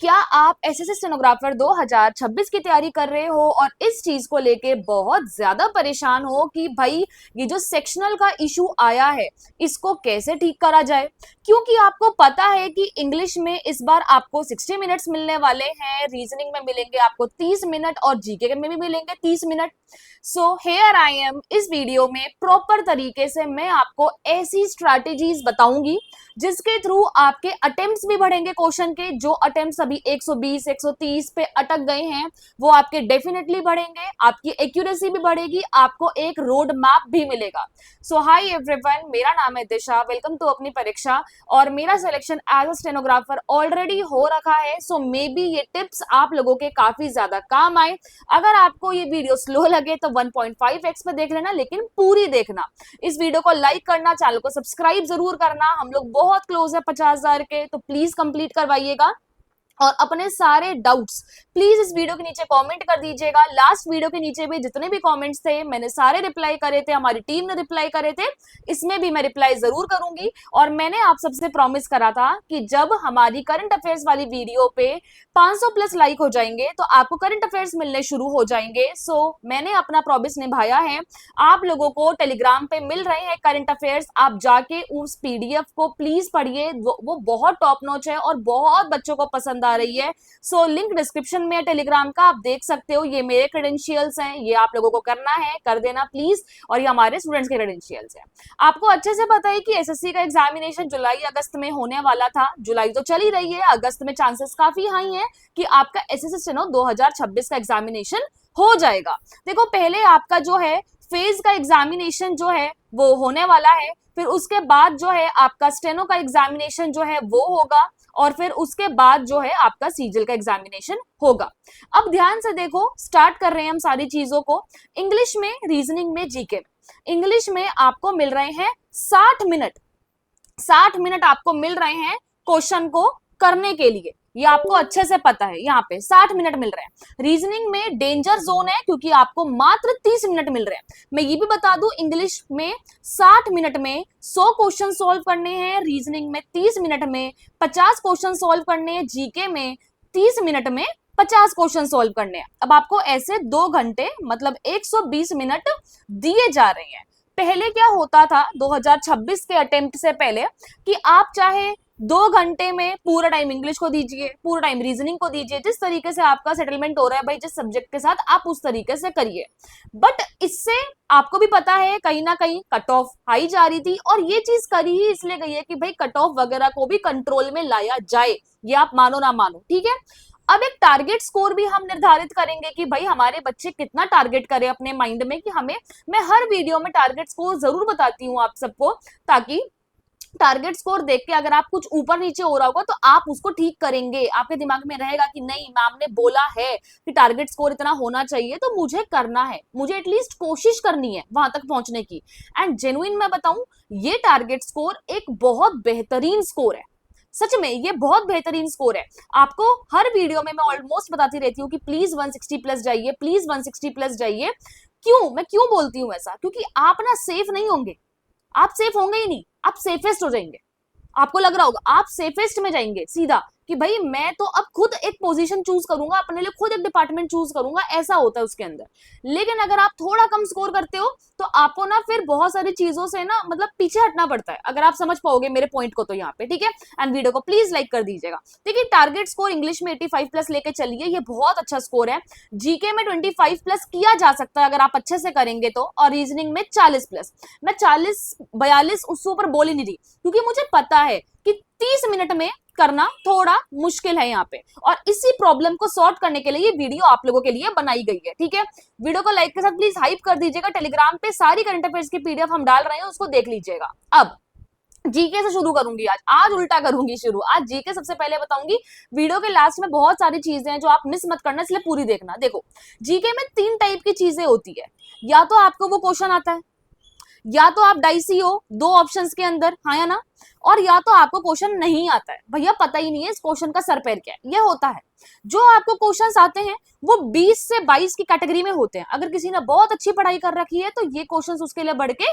क्या आप SSC stenographer 2026 की तैयारी कर रहे हो और इस चीज को लेके बहुत ज्यादा परेशान हो कि भाई ये जो सेक्शनल का इशू आया है इसको कैसे ठीक करा जाए? क्योंकि आपको पता है कि इंग्लिश में इस बार आपको 60 मिनट्स मिलने वाले हैं, रीजनिंग में मिलेंगे आपको 30 मिनट और जीके में भी मिलेंगे 30 minute. So here I am, इस वीडियो में प्रॉपर तरीके से मैं आपको ऐसी स्ट्रैटेजीज बताऊंगी जिसके थ्रू आपके अटेम्प्ट्स भी बढ़ेंगे। क्वेश्चन के जो अटेम्प्ट्स अभी 120 130 पे अटक गए हैं वो आपके डेफिनेटली बढ़ेंगे, आपकी एक्यूरेसी भी बढ़ेगी, आपको एक रोड मैप भी मिलेगा। सो हाय एवरीवन, मेरा नाम है दिशा, वेलकम टू अपनी परीक्षा। और मेरा selection as a stenographer already हो रखा है, सो मे बी ये टिप्स आप लोगों के काफी ज्यादा काम आए। अगर आपको ये वीडियो स्लो लगे तो 1.5x पे देख लेना, लेकिन पूरी देखना। इस वीडियो को लाइक करना, चैनल को सब्सक्राइब जरूर करना। हम लोग बहुत क्लोज है 50,000 के, तो प्लीज कंप्लीट करवाइएगा। और अपने सारे डाउट्स प्लीज इस वीडियो के नीचे कमेंट कर दीजिएगा। लास्ट वीडियो के नीचे भी जितने भी कमेंट्स थे मैंने सारे रिप्लाई करे थे, हमारी टीम ने रिप्लाई करे थे, इसमें भी मैं रिप्लाई जरूर करूंगी। और मैंने आप सबसे प्रॉमिस करा था कि जब हमारी करंट अफेयर्स वाली वीडियो पे 500 प्लस लाइक हो जाएंगे तो आपको करंट अफेयर्स मिलने शुरू हो जाएंगे। सो मैंने अपना प्रॉमिस निभाया है। आप लोगों को टेलीग्राम पे मिल रहे हैं करंट अफेयर्स, आप जाके उस पीडीएफ को प्लीज पढ़िए, वो बहुत टॉप नॉच है और बहुत बच्चों को पसंद आ रही है। सो लिंक डिस्क्रिप्शन में है टेलीग्राम का, आप देख सकते हो। ये मेरे क्रेडेंशियल्स हैं, ये आप लोगों को करना है, कर देना प्लीज। और ये हमारे स्टूडेंट्स के क्रेडेंशियल्स हैं। आपको अच्छे से पता है कि एसएससी का एग्जामिनेशन जुलाई अगस्त में होने वाला था। जुलाई तो चल ही रही है, अगस्त में चांसेस काफी हाई है कि आपका एसएससी स्टेनो 2026 का एग्जामिनेशन हो जाएगा। देखो, पहले आपका जो है फेज का एग्जामिनेशन जो है वो होने वाला है, फिर उसके बाद जो है आपका स्टेनो का एग्जामिनेशन जो है वो होगा, और फिर उसके बाद जो है आपका सीजीएल का एग्जामिनेशन होगा। अब ध्यान से देखो, स्टार्ट कर रहे हैं हम सारी चीजों को। इंग्लिश में, रीजनिंग में, जीके में। इंग्लिश में आपको मिल रहे हैं 60 मिनट। 60 मिनट आपको मिल रहे हैं क्वेश्चन को करने के लिए, ये आपको अच्छे से पता है। यहाँ पे 60 मिनट मिल रहे हैं। रीजनिंग में डेंजर जोन है क्योंकि आपको मात्र 30 मिनट मिल रहे हैं। मैं ये भी बता दूं, इंग्लिश में 60 मिनट में 100 क्वेश्चन सॉल्व करने हैं, रीजनिंग में 30 मिनट में 50 क्वेश्चन सॉल्व करने हैं, जीके में 30 मिनट में 50 क्वेश्चन सॉल्व करने हैं। अब आपको ऐसे 2 घंटे मतलब 120 मिनट दिए जा रहे हैं। पहले क्या होता था 2026 के अटेम्प्ट से पहले कि आप चाहे 2 घंटे में पूरा टाइम इंग्लिश को दीजिए, पूरा टाइम रीजनिंग को दीजिए, जिस तरीके से आपका सेटलमेंट हो रहा है भाई जिस सब्जेक्ट के साथ, आप उस तरीके से करिए। बट इससे आपको भी पता है कहीं ना कहीं कट ऑफ हाई जा रही थी, और ये चीज करी ही इसलिए गई है कि भाई कट ऑफ वगैरह को भी कंट्रोल में लाया जाए। ये आप मानो ना मानो, ठीक है। अब एक टारगेट स्कोर भी हम निर्धारित करेंगे कि भाई हमारे बच्चे कितना टारगेट करें अपने माइंड में, कि हमें, मैं हर वीडियो में टारगेट स्कोर जरूर बताती हूँ आप सबको, ताकि टारगेट स्कोर देख के अगर आप कुछ ऊपर नीचे हो रहा होगा तो आप उसको ठीक करेंगे। आपके दिमाग में रहेगा कि नहीं, मैम ने बोला है कि टारगेट स्कोर इतना होना चाहिए तो मुझे करना है, मुझे एटलीस्ट कोशिश करनी है वहां तक पहुंचने की। एंड जेन्युइन मैं बताऊं, ये टारगेट स्कोर एक बहुत बेहतरीन स्कोर है। सच में ये बहुत बेहतरीन स्कोर है। आपको हर वीडियो में मैं ऑलमोस्ट बताती रहती हूँ कि प्लीज 160 प्लस जाइए, प्लीज 160 प्लस जाइए। मैं क्यों बोलती हूँ ऐसा? क्योंकि आप ना सेफ नहीं होंगे, आप सेफ होंगे ही नहीं, आप सेफेस्ट हो जाएंगे। आपको लग रहा होगा आप सेफेस्ट में जाएंगे सीधा, कि भाई मैं तो अब खुद एक पोजीशन चूज करूंगा, अपने लिए खुद एक डिपार्टमेंट चूज करूंगा, ऐसा होता है उसके अंदर। लेकिन अगर आप थोड़ा कम स्कोर करते हो तो आपको ना फिर बहुत सारी चीजों से ना मतलब पीछे हटना पड़ता है, अगर आप समझ पाओगे मेरे पॉइंट को तो यहाँ पे, ठीक है। एंड वीडियो को प्लीज लाइक कर दीजिएगा। देखिए, टारगेट स्कोर इंग्लिश में 85 प्लस लेके चलिए, ये बहुत अच्छा स्कोर है। जीके में 25 प्लस किया जा सकता है अगर आप अच्छे से करेंगे तो, और रीजनिंग में 40 प्लस। मैं 40 42 उससे ऊपर बोल ही नहीं रही, क्योंकि मुझे पता है कि 30 मिनट में करना थोड़ा मुश्किल है यहाँ पे, और इसी प्रॉब्लम को सॉर्ट करने के लिए ये वीडियो आप लोगों के लिए बनाई गई है, ठीक है। वीडियो को लाइक के साथ प्लीज हाइप कर दीजिएगा। टेलीग्राम पे सारी करंट अफेयर्स की पीडीएफ हम डाल रहे हैं, उसको देख लीजिएगा। अब जीके से शुरू करूंगी, आज उल्टा करूंगी शुरू। आज जीके सबसे पहले बताऊंगी। वीडियो के लास्ट में बहुत सारी चीजें हैं जो आप मिस मत करना, इसलिए पूरी देखना। देखो, जीके में 3 टाइप की चीजें होती है। या तो आपको वो क्वेश्चन आता है, या तो आप डाइसी हो 2 ऑप्शंस के अंदर, हाँ या ना, और या तो आपको क्वेश्चन नहीं आता है, भैया पता ही नहीं है इस क्वेश्चन का सर पैर क्या है, ये होता है। जो आपको क्वेश्चंस आते हैं वो 20 से 22 की कैटेगरी में होते हैं। अगर किसी ने बहुत अच्छी पढ़ाई कर रखी है तो ये क्वेश्चंस उसके लिए बढ़ के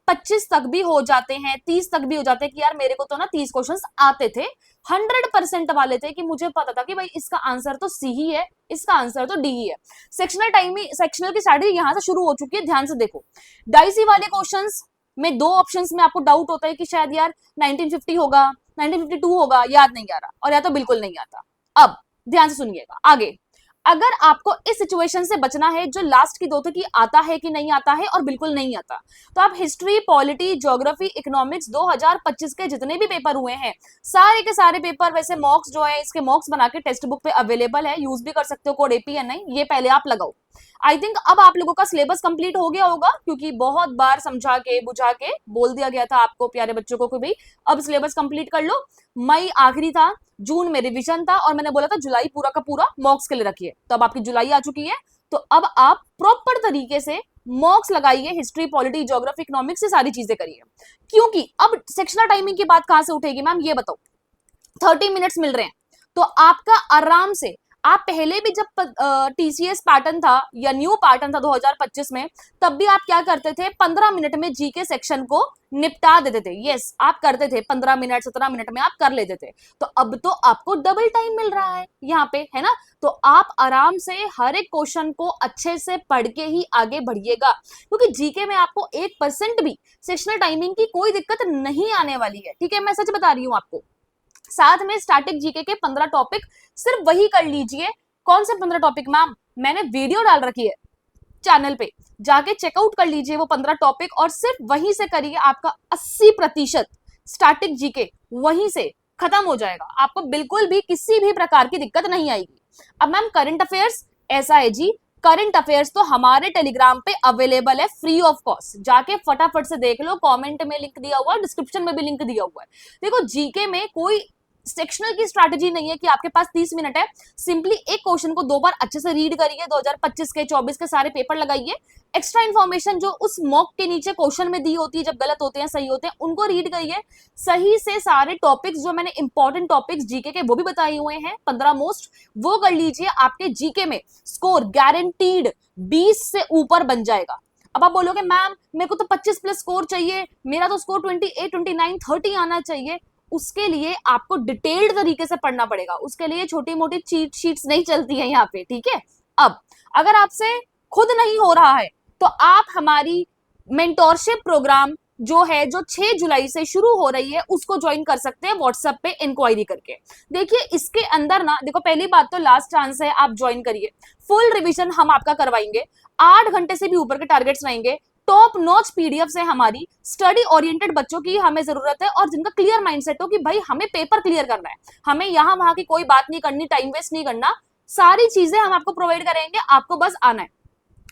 25 तक भी हो जाते हैं, 30 तक भी हो जाते हैं कि यार मेरे को तो ना 30 क्वेश्चंस आते थे, 100% वाले थे कि मुझे पता था कि भाई इसका आंसर तो सी ही है, इसका आंसर तो डी ही है। सेक्शनल टाइमिंग, सेक्शनल की स्ट्रैटेजी यहां से शुरू हो चुकी है, ध्यान से देखो। डाइसी वाले क्वेश्चंस में दो ऑप्शंस में आपको डाउट होता है कि शायद यार 1950 होगा, 1952 होगा, याद नहीं आ रहा, और या तो बिल्कुल नहीं आता। अब ध्यान से सुनिएगा आगे। अगर आपको इस सिचुएशन से बचना है जो लास्ट की दो थे कि आता है कि नहीं आता है और बिल्कुल नहीं आता, तो आप हिस्ट्री, पॉलिटी, ज्योग्राफी, इकोनॉमिक्स 2025 के जितने भी पेपर हुए हैं सारे के सारे पेपर, वैसे मॉक्स जो है इसके मॉक्स बना के टेक्स्ट बुक पे अवेलेबल है, यूज भी कर सकते हो कोड APNI, ये पहले आप लगाओ। आई थिंक अब आप लोगों का सिलेबस कंप्लीट हो गया होगा, क्योंकि बहुत बार समझा के बुझा के बोल दिया गया था आपको प्यारे बच्चों को कि भाई अब सिलेबस कंप्लीट कर लो। मई आखिरी था, जून में रिवीजन था, और मैंने बोला था जुलाई पूरा का पूरा मॉक्स के लिए रखिए, तो अब आपकी जुलाई आ चुकी है। तो अब आप प्रॉपर तरीके से मॉक्स लगाइए, हिस्ट्री, पॉलिटी, ज्योग्राफी, इकोनॉमिक्स, से सारी चीजें करिए। क्योंकि अब सेक्शनल टाइमिंग की बात कहां से उठेगी मैम, ये बताओ। 30 मिनट्स मिल रहे हैं तो आपका आराम से, आप पहले भी जब TCS पैटर्न था या न्यू पैटर्न था 2025 में, तब भी आप क्या करते थे, 15 मिनट में जीके सेक्शन को निपटा देते थे। यस, आप करते थे 15 मिनट 17 मिनट में आप कर लेते थे। तो अब तो आपको डबल टाइम मिल रहा है यहाँ पे, है ना। तो आप आराम से हर एक क्वेश्चन को अच्छे से पढ़ के ही आगे बढ़िएगा, क्योंकि जीके में आपको 1% भी सेक्शनल टाइमिंग की कोई दिक्कत नहीं आने वाली है। ठीक है, मैं सच बता रही हूँ आपको। साथ में स्टैटिक जीके के 15 टॉपिक सिर्फ वही कर लीजिए। कौन से 15 टॉपिक मैम, मैंने वीडियो डाल रखी है चैनल पे, जाके चेकआउट कर लीजिए वो 15 टॉपिक, और सिर्फ वहीं से करिए, आपका 80% स्टैटिक जीके वहीं से खत्म हो जाएगा, आपको बिल्कुल भी किसी भी प्रकार की दिक्कत नहीं आएगी। अब मैम करंट अफेयर्स, ऐसा है जी, करंट अफेयर्स तो हमारे टेलीग्राम पे अवेलेबल है फ्री ऑफ कॉस्ट, जाके फटाफट से देख लो, कमेंट में लिंक दिया हुआ है, डिस्क्रिप्शन में भी लिंक दिया हुआ है। देखो जीके में कोई सेक्शनल की स्ट्रैटेजी नहीं है कि आपके पास 30 मिनट है, सिंपली एक क्वेश्चन को 2 बार अच्छे से रीड करिए, 2025 के 24 के सारे पेपर लगाइए, एक्स्ट्रा इन्फॉर्मेशन जो उस मॉक के नीचे क्वेश्चन में दी होती है, जब गलत होते हैं सही होते हैं उनको रीड करिए, सही से सारे टॉपिक्स जो मैंने इंपॉर्टेंट टॉपिक्स जीके के वो भी बताए हुए हैं 15 मोस्ट, वो कर लीजिए, आपके जीके में स्कोर गारंटीड 20 से ऊपर बन जाएगा। अब आप बोलोगे मैम मेरे को तो 25 प्लस स्कोर चाहिए, मेरा तो स्कोर 28, 29, 30 आना चाहिए, उसके लिए आपको डिटेल्ड तरीके से पढ़ना पड़ेगा, उसके लिए छोटी मोटी चीट शीट्स नहीं चलती है यहाँ पे। ठीक है, अब अगर आपसे खुद नहीं हो रहा है तो आप हमारी मेंटोरशिप प्रोग्राम जो है, जो 6 जुलाई से शुरू हो रही है, उसको ज्वाइन कर सकते हैं व्हाट्सएप पे इंक्वायरी करके। देखिए इसके अंदर ना, देखो पहली बात तो लास्ट चांस है, आप ज्वाइन करिए, फुल रिवीजन हम आपका करवाएंगे, 8 घंटे से भी ऊपर के टारगेट्स रहेंगे, टॉप नॉच पीडीएफ है हमारी, स्टडी ओरिएंटेड बच्चों की हमें जरूरत है, और जिनका क्लियर माइंडसेट हो कि भाई हमें पेपर क्लियर करना है, हमें यहाँ वहां की कोई बात नहीं करनी, टाइम वेस्ट नहीं करना, सारी चीजें हम आपको प्रोवाइड करेंगे, आपको बस आना है।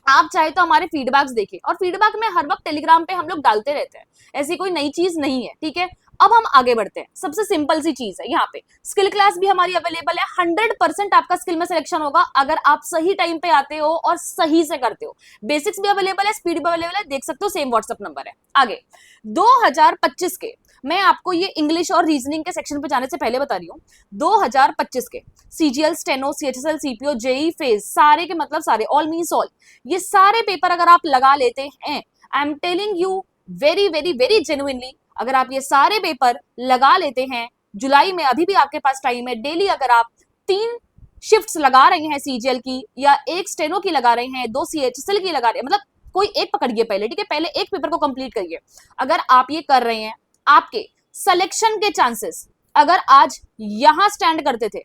आप चाहे तो हमारे फीडबैक्स देखिए, और फीडबैक में हर वक्त टेलीग्राम पे हम लोग डालते रहते हैं, ऐसी कोई नई चीज नहीं है। ठीक है, अब हम आगे बढ़ते हैं। सबसे सिंपल सी चीज है, यहाँ पे स्किल क्लास भी हमारी अवेलेबल है, 100% आपका स्किल में सिलेक्शन होगा अगर आप सही टाइम पे आते हो और सही से करते हो। बेसिक्स भी अवेलेबल है, स्पीड भी अवेलेबल है, देख सकते हो, सेम व्हाट्सएप नंबर है। आगे 2025 के, मैं आपको ये इंग्लिश और रीजनिंग के सेक्शन पे जाने से पहले बता रही हूँ, 2025 के CGL, steno, CHSL, CPO, JEE phase, सारे के मतलब सारे, ऑल मीन्स ऑल, ये सारे पेपर अगर आप लगा लेते हैं, I am telling you very very very genuinely, अगर आप ये सारे पेपर लगा लेते हैं जुलाई में, अभी भी आपके पास टाइम है, डेली अगर आप 3 शिफ्ट्स लगा रहे हैं CGL की, या 1 स्टेनो की लगा रहे हैं, 2 CHSL की लगा रहे हैं, मतलब कोई एक पकड़िए पहले। ठीक है, पहले एक पेपर को कंप्लीट करिए। अगर आप ये कर रहे हैं, आपके सिलेक्शन के चांसेस अगर आज यहां स्टैंड करते थे,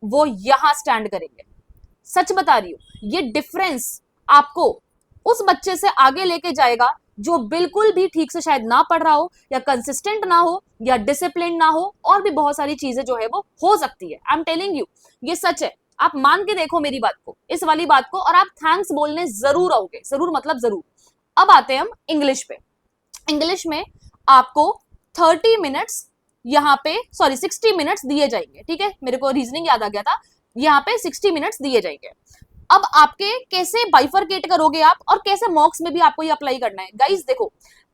वो यहां स्टैंड करेंगे। सच बता रही हूं, ये डिफरेंस आपको उस बच्चे से आगे लेके जाएगा जो बिल्कुल भी ठीक से शायद ना पढ़ रहा हो, या कंसिस्टेंट ना हो, या डिसिप्लिन ना हो, और भी बहुत सारी चीजें जो है वो हो सकती है। आई एम टेलिंग यू, ये सच है, आप मान के देखो मेरी बात को, इस वाली बात को, और आप थैंक्स बोलने जरूर आओगे, जरूर मतलब जरूर। अब आते हैं हम इंग्लिश पे। इंग्लिश में आपको 30 मिनट्स यहाँ पे, सॉरी 60 मिनट्स दिए जाएंगे। ठीक है, मेरे को रीजनिंग याद आ गया था, यहाँ पे 60 मिनट्स दिए जाएंगे। अब आपके कैसे बाइफरकेट करोगे आप, और कैसे मॉक्स में भी आपको ये अप्लाई करना है। गाइस देखो,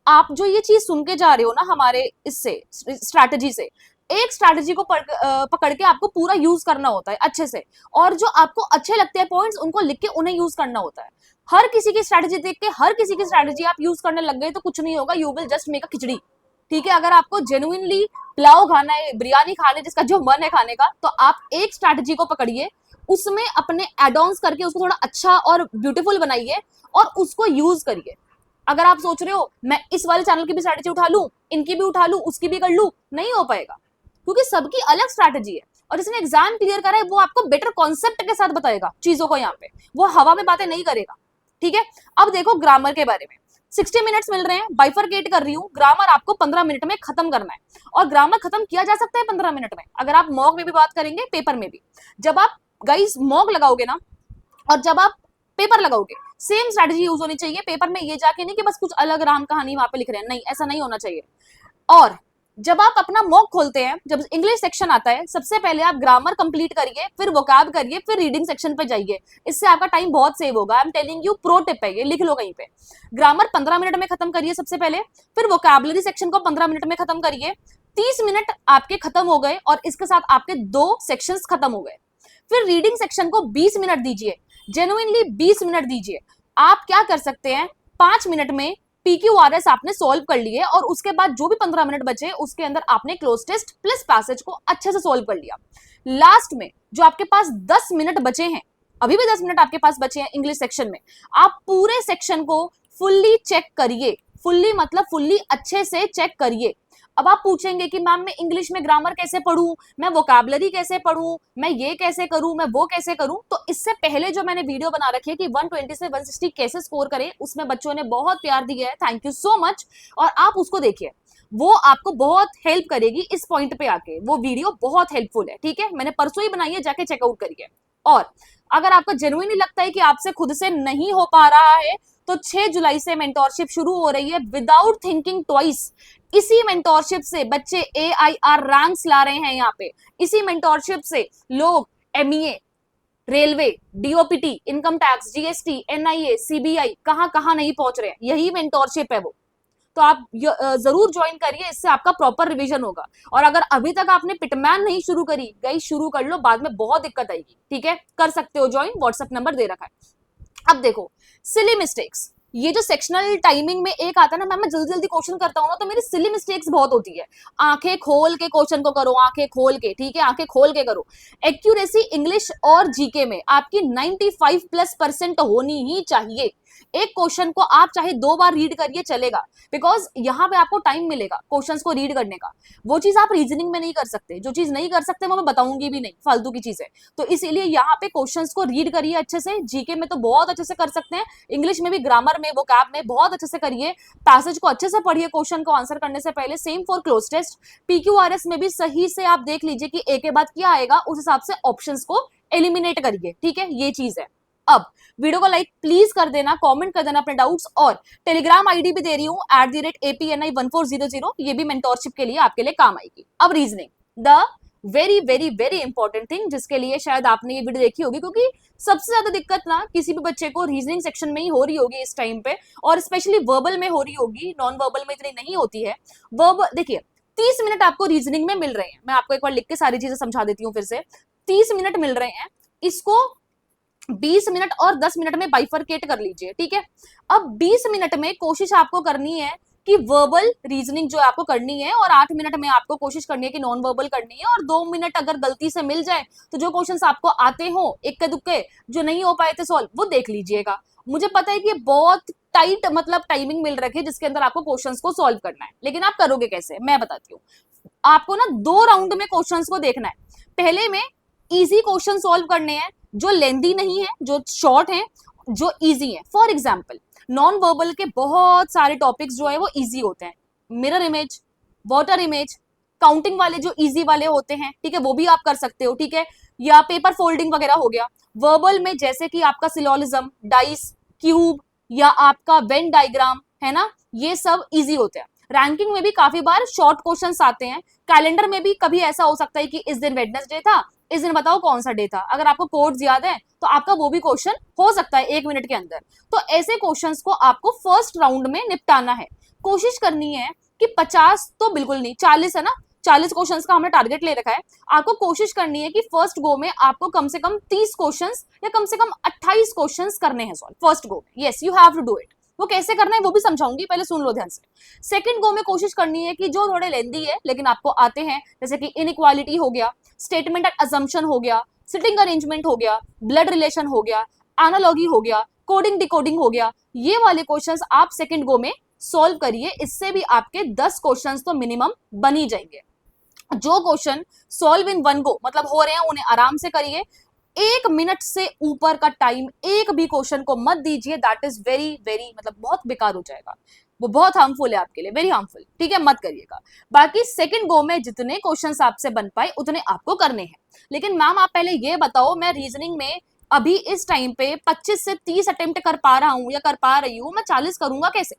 आप जो ये चीज सुन के जा रहे हो ना हमारे इससे स्ट्रैटेजी से, एक स्ट्रैटेजी को पकड़ के आपको पूरा यूज करना होता है अच्छे से, और जो आपको अच्छे लगते हैं पॉइंट्स उनको लिख के उन्हें यूज करना होता है। हर किसी की स्ट्रैटेजी देख के हर किसी की स्ट्रैटेजी आप यूज करने लग गए तो कुछ नहीं होगा, you will just make a khichdi. ठीक है, अगर आपको जेन्युइनली पुलाव खाना है, बिरयानी खाने, जिसका जो मन है खाने का, तो आप एक स्ट्रैटेजी को पकड़िए, उसमें अपने एड ऑन्स करके उसको थोड़ा अच्छा और ब्यूटीफुल बनाइए और उसको यूज करिए। अगर आप सोच रहे हो मैं इस वाले चैनल की भी स्ट्रैटेजी उठा लूं, इनकी भी उठा लूं, उसकी भी कर लूं, नहीं हो पाएगा, क्योंकि सबकी अलग स्ट्रैटेजी है। और जिसने एग्जाम क्लियर करा है वो आपको बेटर कॉन्सेप्ट के साथ बताएगा चीजों को, यहाँ पे वो हवा में बातें नहीं करेगा। ठीक है, अब देखो ग्रामर के बारे में, 60 मिनट्स मिल रहे हैं, बाइफरकेट कर रही हूँ, ग्रामर आपको 15 मिनट में खत्म करना है। और ग्रामर खत्म किया जा सकता है 15 मिनट में, अगर आप मॉक में भी बात करेंगे, पेपर में भी। जब आप गाइस मॉक लगाओगे ना और जब आप पेपर लगाओगे, सेम स्ट्रैटेजी यूज होनी चाहिए। पेपर में ये जाके नहीं कि बस कुछ अलग राम कहानी वहां पे लिख रहे हैं, नहीं, ऐसा नहीं होना चाहिए। और जब आप अपना मॉक खोलते हैं, जब इंग्लिश सेक्शन आता है, सबसे पहले आप ग्रामर कंप्लीट करिए, फिर वोकैब करिए, फिर रीडिंग सेक्शन पे जाइए। इससे आपका टाइम बहुत सेव होगा। I am telling you, pro tip है ये, लिख लो कहीं पे। ग्रामर 15 मिनट में खत्म करिए सबसे पहले, फिर वोकैबुलरी सेक्शन को 15 मिनट में खत्म करिए। 30 मिनट आपके खत्म हो गए और इसके साथ आपके 2 सेक्शंस खत्म हो गए। फिर रीडिंग सेक्शन को 20 मिनट दीजिए, जेन्युइनली 20 मिनट दीजिए। आप क्या कर सकते हैं, 5 मिनट में PQRS आपने सॉल्व कर लिए और उसके बाद जो भी 15 मिनट बचे उसके अंदर आपने क्लोज टेस्ट प्लस पैसेज को अच्छे से सॉल्व कर लिया। लास्ट में जो आपके पास 10 मिनट बचे हैं, अभी भी 10 मिनट आपके पास बचे हैं इंग्लिश सेक्शन में, आप पूरे सेक्शन को फुल्ली चेक करिए। फुल्ली मतलब फुल्ली अच्छे से चेक करिए। अब आप पूछेंगे कि मैम मैं इंग्लिश में ग्रामर कैसे पढूं, मैं वोकैबुलरी कैसे पढूं, मैं ये कैसे करूं, मैं वो कैसे करूं। तो इससे पहले जो मैंने वीडियो बना रखी है कि 120 से 160 कैसे स्कोर करें, उसमें बच्चों ने बहुत प्यार दिया है, थैंक यू सो मच। और आप उसको देखिए, वो आपको बहुत हेल्प करेगी इस पॉइंट पे आके, वो वीडियो बहुत हेल्पफुल है। ठीक है, मैंने परसों ही बनाई है, जाके चेकआउट करिए। और अगर आपको जेन्युइनली लगता है कि आपसे खुद से नहीं हो पा रहा है, तो 6 जुलाई से मेंटोरशिप शुरू हो रही है विदाउट थिंकिंग ट्वाइस। इसी मेंटोरशिप से बच्चे AIR रैंक्स ला रहे हैं यहाँ पे। इसी मेंटोरशिप से लोग MEA, railway, DOPT, income tax, GST, NIA, CBI कहां कहां नहीं पहुंच रहे हैं, यही मेंटोरशिप है वो। तो आप जरूर ज्वाइन करिए, इससे आपका प्रॉपर रिवीजन होगा। और अगर अभी तक आपने पिटमैन नहीं शुरू करी, गई शुरू कर लो, बाद में बहुत दिक्कत आएगी। ठीक है, कर सकते हो ज्वाइन, व्हाट्सएप नंबर दे रखा है। अब देखो सिली मिस्टेक्स, ये जो सेक्शनल टाइमिंग में एक आता है ना, मैम मैं जल्दी जल्दी क्वेश्चन करता हूँ ना, तो मेरी सिली मिस्टेक्स बहुत होती है। आंखें खोल के क्वेश्चन को करो, आंखें खोल के, ठीक है, आंखें खोल के करो। एक्यूरेसी इंग्लिश और जीके में आपकी 95+% होनी ही चाहिए। एक क्वेश्चन को आप चाहे 2 बार रीड करिए चलेगा, बिकॉज यहाँ पे आपको टाइम मिलेगा क्वेश्चंस को रीड करने का। वो चीज आप रीजनिंग में नहीं कर सकते, जो चीज नहीं कर सकते वो मैं बताऊंगी भी नहीं, फालतू की चीज है। तो इसीलिए यहाँ पे क्वेश्चंस को रीड करिए अच्छे से। जीके में तो बहुत अच्छे से कर सकते हैं, इंग्लिश में भी, ग्रामर में, वोकैब में बहुत अच्छे से करिए। पैसेज को अच्छे से पढ़िए क्वेश्चन को आंसर करने से पहले। Same for cloze test. PQRS में भी सही से आप देख लीजिए कि ए के बाद क्या आएगा, उस हिसाब से ऑप्शंस को एलिमिनेट करिए। ठीक है, ये चीज है। अब वीडियो को लाइक प्लीज कर देना, कमेंट कर देना अपने डाउट्स, और टेलीग्राम आईडी भी दे रही हूँ @APNI1400, ये भी मेंटोरशिप के लिए आपके लिए काम आएगी। अब reasoning, the very very very important thing, जिसके लिए शायद आपने ये वीडियो देखी होगी, क्योंकि सबसे ज्यादा दिक्कत ना किसी भी बच्चे को रीजनिंग सेक्शन में ही हो रही होगी इस टाइम पे, और स्पेशली वर्बल में हो रही होगी, नॉन वर्बल में इतनी नहीं होती है। वर्बल देखिए, 30 मिनट आपको रीजनिंग में मिल रहे हैं, मैं आपको एक बार लिख के सारी चीजें समझा देती हूँ फिर से। 30 मिनट मिल रहे हैं, इसको 20 मिनट और 10 मिनट में बाइफरकेट कर लीजिए। ठीक है, अब 20 मिनट में कोशिश आपको करनी है कि वर्बल रीजनिंग जो आपको करनी है, और 8 मिनट में आपको कोशिश करनी है कि नॉन वर्बल करनी है, और 2 मिनट अगर गलती से मिल जाए तो जो क्वेश्चंस आपको आते हो इक्के दुक्के जो नहीं हो पाए थे सॉल्व, वो देख लीजिएगा। मुझे पता है कि बहुत टाइट मतलब टाइमिंग मिल रखी है जिसके अंदर आपको क्वेश्चंस को सॉल्व करना है, लेकिन आप करोगे कैसे मैं बताती हूँ। आपको ना 2 राउंड में क्वेश्चंस को देखना है। पहले में इजी क्वेश्चन सॉल्व करने हैं, जो लेंदी नहीं है, जो शॉर्ट है, जो इजी है। फॉर एग्जाम्पल नॉन वर्बल के बहुत सारे टॉपिक्स जो है वो इजी होते हैं। Mirror image, water image, counting वाले जो इजी वाले होते हैं, ठीक है, वो भी आप कर सकते हो। ठीक है, या पेपर फोल्डिंग वगैरह हो गया। वर्बल में जैसे कि आपका सिलोलिज्म, डाइस, क्यूब, या आपका वेन डायग्राम है ना, ये सब इजी होते हैं। रैंकिंग में भी काफी बार शॉर्ट क्वेश्चंस आते हैं। कैलेंडर में भी कभी ऐसा हो सकता है कि इस दिन वेडनेसडे था, इस दिन बताओ कौन सा डे था। अगर आपको कोड्स याद है तो आपका वो भी क्वेश्चन हो सकता है 1 मिनट के अंदर। तो ऐसे क्वेश्चंस को आपको फर्स्ट राउंड में निपटाना है। कोशिश करनी है कि 50 तो बिल्कुल नहीं, 40 है ना, 40 क्वेश्चंस का हमने टारगेट ले रखा है। आपको कोशिश करनी है कि फर्स्ट गो में आपको कम से कम 30 क्वेश्चंस या कम से कम 28 क्वेश्चंस करने हैं सॉल्व फर्स्ट गो में। Yes, you have to do it. वो कैसे करना है वो भी समझाऊंगी, पहले सुन लो ध्यान से। सेकंड गो में कोशिश करनी है कि जो थोड़े लेंदी है लेकिन आपको आते हैं, जैसे कि इनइक्वालिटी हो गया, स्टेटमेंट एंड अजम्पशन हो गया, सिटिंग अरेंजमेंट हो गया, ब्लड रिलेशन हो गया, एनालॉगी हो गया, कोडिंग डिकोडिंग हो गया, ये वाले क्वेश्चंस आप सेकंड गो में सॉल्व करिए। इससे भी आपके 10 क्वेश्चंस तो मिनिमम बन ही जाएंगे। जो question solve in one go मतलब हो रहे हैं उन्हें आराम से करिए। 1 मिनट से ऊपर का टाइम एक भी क्वेश्चन को मत दीजिए, दैट इज वेरी वेरी मतलब बहुत बेकार हो जाएगा, वो बहुत हार्मफुल है आपके लिए, वेरी हार्मफुल, ठीक है, मत करिएगा। बाकी सेकंड गो में जितने क्वेश्चंस आपसे बन पाए उतने आपको करने हैं। लेकिन मैम आप पहले ये बताओ, मैं रीजनिंग में अभी इस टाइम पे 25 से 30 अटेम्प्ट कर पा रहा हूं या कर पा रही हूं, मैं 40 करूंगा कैसे?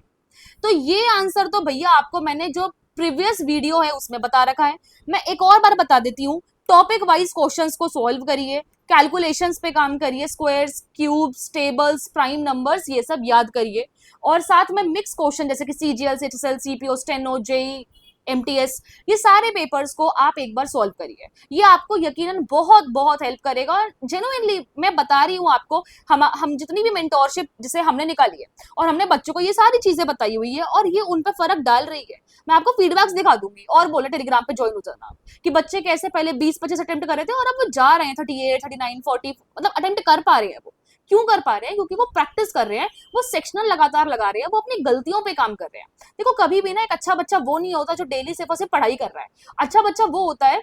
तो ये आंसर तो भैया आपको मैंने जो प्रीवियस वीडियो है उसमें बता रखा है। मैं एक और बार बता देती हूँ, टॉपिक वाइज क्वेश्चंस को सॉल्व करिए, कैलकुलेशंस पे काम करिए, squares, cubes, tables, prime numbers, ये सब याद करिए। और साथ में मिक्स क्वेश्चन जैसे कि CGL, HSL, CPO, steno, JE, MTS, ये सारे पेपर्स को आप एक बार सॉल्व करिए। ये आपको यकीनन बहुत बहुत हेल्प करेगा। और जेन्युइनली मैं बता रही हूँ आपको, हम जितनी भी मेंटोरशिप जिसे हमने निकाली है और हमने बच्चों को ये सारी चीजें बताई हुई है और ये उन पर फर्क डाल रही है। मैं आपको फीडबैक्स दिखा दूंगी और बोले टेलीग्राम पे ज्वाइन हो जाना कि बच्चे कैसे पहले 20-25 अटेम्प्ट कर रहे थे और अब वो जा रहे हैं 38, 39, 40 मतलब अटेम्प्ट कर पा रहे हैं। वो क्यों कर पा रहे हैं? क्योंकि वो प्रैक्टिस कर रहे हैं, वो सेक्शनल लगातार लगा रहे हैं, वो अपनी गलतियों पे काम कर रहे हैं। देखो कभी भी ना एक अच्छा बच्चा वो नहीं होता जो डेली सिर्फ और सिर्फ पढ़ाई कर रहा है। अच्छा बच्चा वो होता है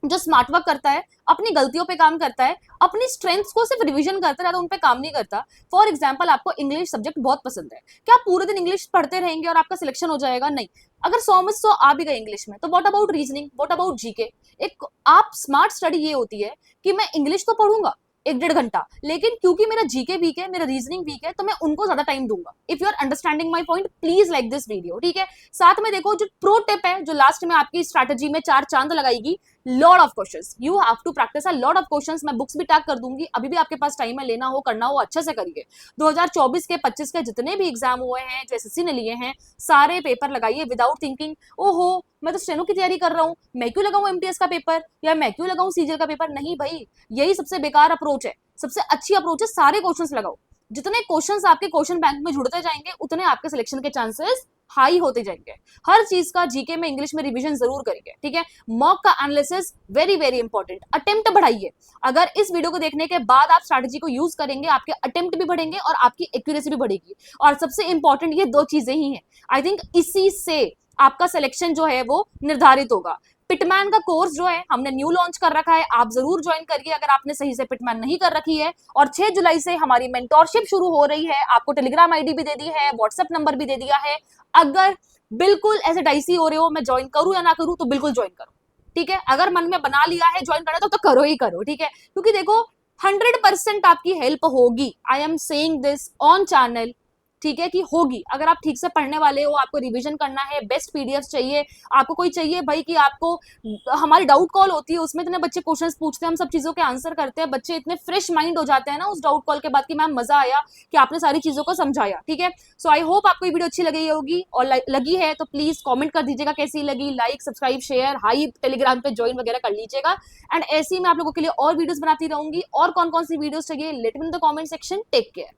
जो स्मार्ट वर्क करता है, अपनी गलतियों पे काम करता है, अपनी स्ट्रेंथ्स को सिर्फ रिवीजन करता है, ज्यादा उन पे काम नहीं करता। फॉर एग्जांपल आपको इंग्लिश सब्जेक्ट बहुत पसंद है, क्या आप पूरे दिन इंग्लिश पढ़ते रहेंगे और आपका सिलेक्शन हो जाएगा? नहीं। अगर 100 में 100 आ भी गए इंग्लिश में तो what about reasoning, what about GK? एक आप स्मार्ट स्टडी ये होती है कि मैं इंग्लिश तो पढ़ूंगा 1-1.5 घंटा, लेकिन क्योंकि मेरा जीके वीक है, मेरा रीजनिंग वीक है, तो मैं उनको ज्यादा टाइम दूंगा। If you are understanding my point, please like this video, ठीक है। साथ में देखो जो प्रो टिप है जो लास्ट में आपकी स्ट्रैटेजी में 4 चांद लगाएगी, lot of questions, you have to practise a lot of questions. मैं बुक्स भी टैग कर दूंगी, अभी भी आपके पास टाइम है, लेना हो करना हो अच्छे से करिए। 2024 के 25 के जितने भी एग्जाम हुए हैं जो एसएससी ने लिए हैं, सारे पेपर लगाइए विदाउट थिंकिंग ओहो मैं तो स्टेनो की तैयारी कर रहा हूँ, मैं क्यों लगाऊं एमटीएस का पेपर या मैं क्यों लगाऊं सीजीएल का पेपर। नहीं भाई, यही सबसे बेकार अप्रोच है। सबसे अच्छी अप्रोच है सारे क्वेश्चंस लगाओ। जितने क्वेश्चंस आपके क्वेश्चन बैंक में जुड़ते जाएंगे उतने आपके सिलेक्शन के चांसेस हाई होते जाएंगे। हर चीज का जीके में इंग्लिश में रिवीजन जरूर करेंगे, ठीक है। मॉक का analysis very very important. Attempt बढ़ाइए। अगर इस वीडियो को देखने के बाद आप स्ट्रैटेजी को यूज करेंगे, आपके अटेम्प्ट भी बढ़ेंगे और आपकी एक्यूरेसी भी बढ़ेगी। और सबसे इंपॉर्टेंट ये 2 चीजें ही हैं। आई थिंक इसी से आपका सिलेक्शन जो है वो निर्धारित होगा। पिटमैन का कोर्स जो है हमने न्यू लॉन्च कर रखा है, आप जरूर ज्वाइन करिए अगर आपने सही से पिटमैन नहीं कर रखी है। और 6 जुलाई से हमारी मेंटोरशिप शुरू हो रही है। आपको टेलीग्राम आईडी भी दे दी है, व्हाट्सएप नंबर भी दे दिया है। अगर बिल्कुल ऐसे डाइसी हो रहे हो मैं ज्वाइन करूं या ना करूं, तो बिल्कुल ज्वाइन करो, ठीक है। अगर मन में बना लिया है ज्वाइन करना तो करो ही करो, ठीक है। क्योंकि देखो 100% आपकी हेल्प होगी, I am saying this on channel, ठीक है, कि होगी। अगर आप ठीक से पढ़ने वाले हो, आपको रिवीजन करना है, बेस्ट पीडीएफ चाहिए, आपको कोई चाहिए भाई कि आपको, हमारी डाउट कॉल होती है उसमें इतने बच्चे क्वेश्चंस पूछते हैं, हम सब चीजों के आंसर करते हैं, बच्चे इतने फ्रेश माइंड हो जाते हैं ना उस डाउट कॉल के बाद कि मैम मजा आया कि आपने सारी चीजों को समझाया, ठीक है। सो आई होप आपको ये वीडियो अच्छी लगी होगी, और लगी है तो प्लीज कॉमेंट कर दीजिएगा कैसी लगी, like subscribe share high Telegram पे ज्वाइन वगैरह कर लीजिएगा। एंड ऐसे ही मैं आप लोगों के लिए और वीडियोस बनाती रहूंगी। और कौन कौन सी वीडियोस चाहिए let me in the comment section. Take care.